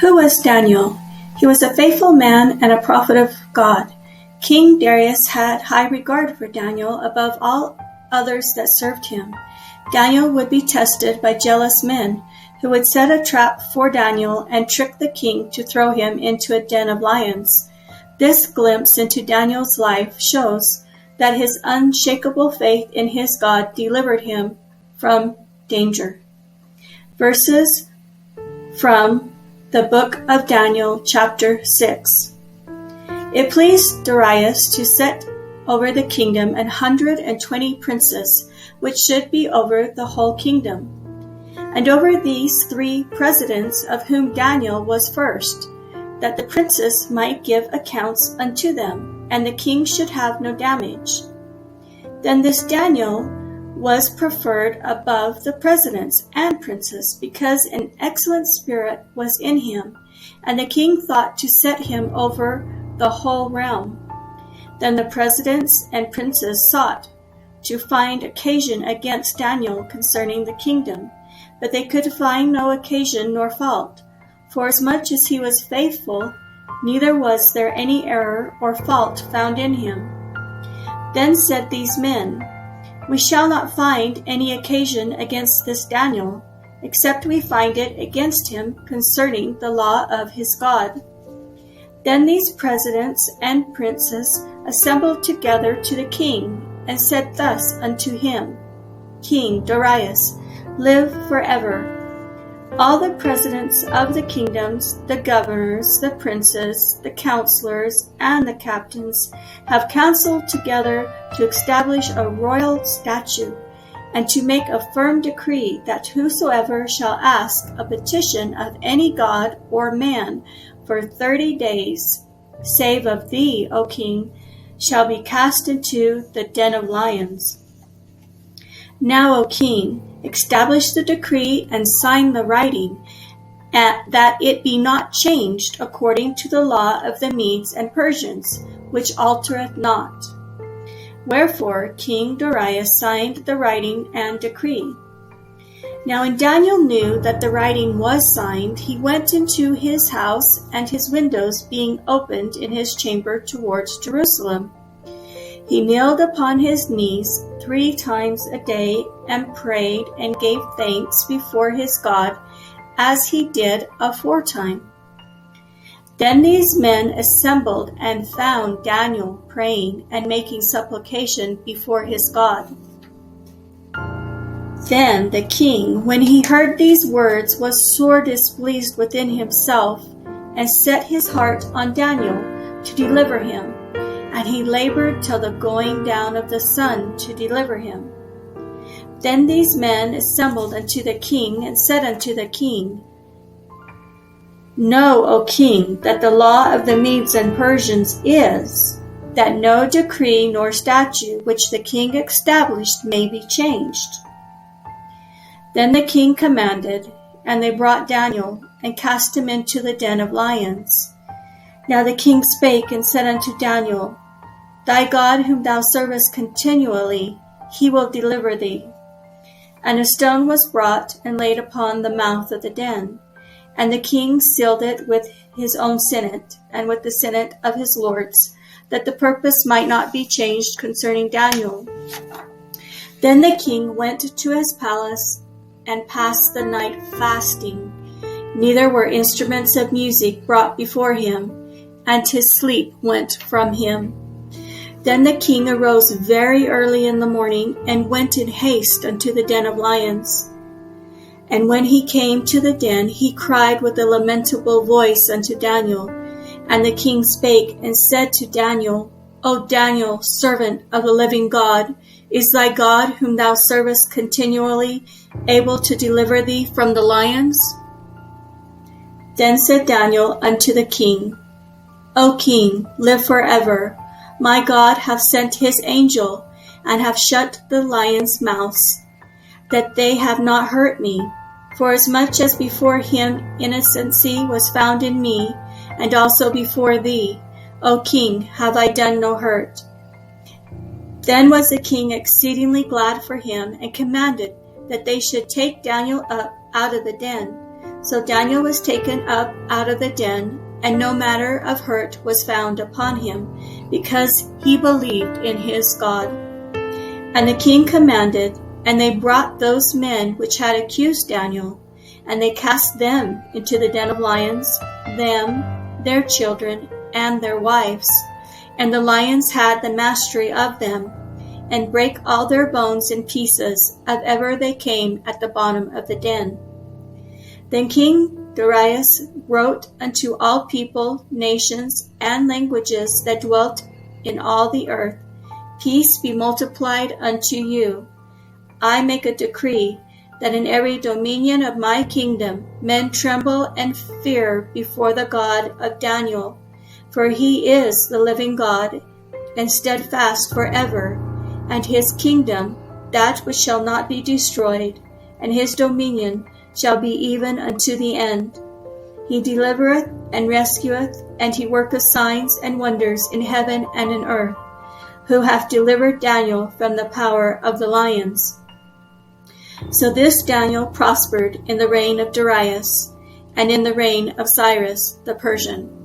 Who was Daniel? He was a faithful man and a prophet of God. King Darius had high regard for Daniel above all others that served him. Daniel would be tested by jealous men who would set a trap for Daniel and trick the king to throw him into a den of lions. This glimpse into Daniel's life shows that his unshakable faith in his God delivered him from danger. Verses from the book of Daniel, chapter 6. It pleased Darius to set over the kingdom 120 princes, which should be over the whole kingdom, and over these 3 presidents, of whom Daniel was first, that the princes might give accounts unto them, and the king should have no damage. Then this Daniel was preferred above the presidents and princes, because an excellent spirit was in him, and the king thought to set him over the whole realm. Then the presidents and princes sought to find occasion against Daniel concerning the kingdom, but they could find no occasion nor fault, forasmuch as he was faithful, neither was there any error or fault found in him. Then said these men, We shall not find any occasion against this Daniel, except we find it against him concerning the law of his God. Then these presidents and princes assembled together to the king, and said thus unto him, King Darius, live forever. All the presidents of the kingdoms, the governors, the princes, the counselors, and the captains have counseled together to establish a royal statute, and to make a firm decree that whosoever shall ask a petition of any god or man for 30 days, save of thee, O king, shall be cast into the den of lions. Now, O king, establish the decree and sign the writing, that it be not changed according to the law of the Medes and Persians, which altereth not. Wherefore King Darius signed the writing and decree. Now when Daniel knew that the writing was signed, he went into his house, and his windows being opened in his chamber towards Jerusalem, he kneeled upon his knees 3 times a day, and prayed and gave thanks before his God, as he did aforetime. Then these men assembled and found Daniel praying and making supplication before his God. Then the king, when he heard these words, was sore displeased within himself, and set his heart on Daniel to deliver him. And he labored till the going down of the sun to deliver him. Then these men assembled unto the king, and said unto the king, Know, O king, that the law of the Medes and Persians is, that no decree nor statute which the king established may be changed. Then the king commanded, and they brought Daniel, and cast him into the den of lions. Now the king spake and said unto Daniel, Thy God whom thou servest continually, he will deliver thee. And a stone was brought and laid upon the mouth of the den. And the king sealed it with his own senate, and with the senate of his lords, that the purpose might not be changed concerning Daniel. Then the king went to his palace, and passed the night fasting. Neither were instruments of music brought before him, and his sleep went from him. Then the king arose very early in the morning, and went in haste unto the den of lions. And when he came to the den, he cried with a lamentable voice unto Daniel. And the king spake and said to Daniel, O Daniel, servant of the living God, is thy God whom thou servest continually able to deliver thee from the lions? Then said Daniel unto the king, O king, live forever. My God hath sent his angel, and hath shut the lions' mouths, that they have not hurt me. Forasmuch as before him innocency was found in me, and also before thee, O king, have I done no hurt. Then was the king exceedingly glad for him, and commanded that they should take Daniel up out of the den. So Daniel was taken up out of the den, and no manner of hurt was found upon him, because he believed in his God. And the king commanded, and they brought those men which had accused Daniel, and they cast them into the den of lions, them, their children, and their wives. And the lions had the mastery of them, and brake all their bones in pieces, if ever they came at the bottom of the den. Then King Darius wrote unto all people, nations, and languages that dwelt in all the earth, Peace be multiplied unto you. I make a decree, that in every dominion of my kingdom men tremble and fear before the God of Daniel, for he is the living God, and steadfast forever, and his kingdom that which shall not be destroyed, and his dominion shall be even unto the end. He delivereth and rescueth, and he worketh signs and wonders in heaven and in earth, who hath delivered Daniel from the power of the lions. So this Daniel prospered in the reign of Darius, and in the reign of Cyrus the Persian.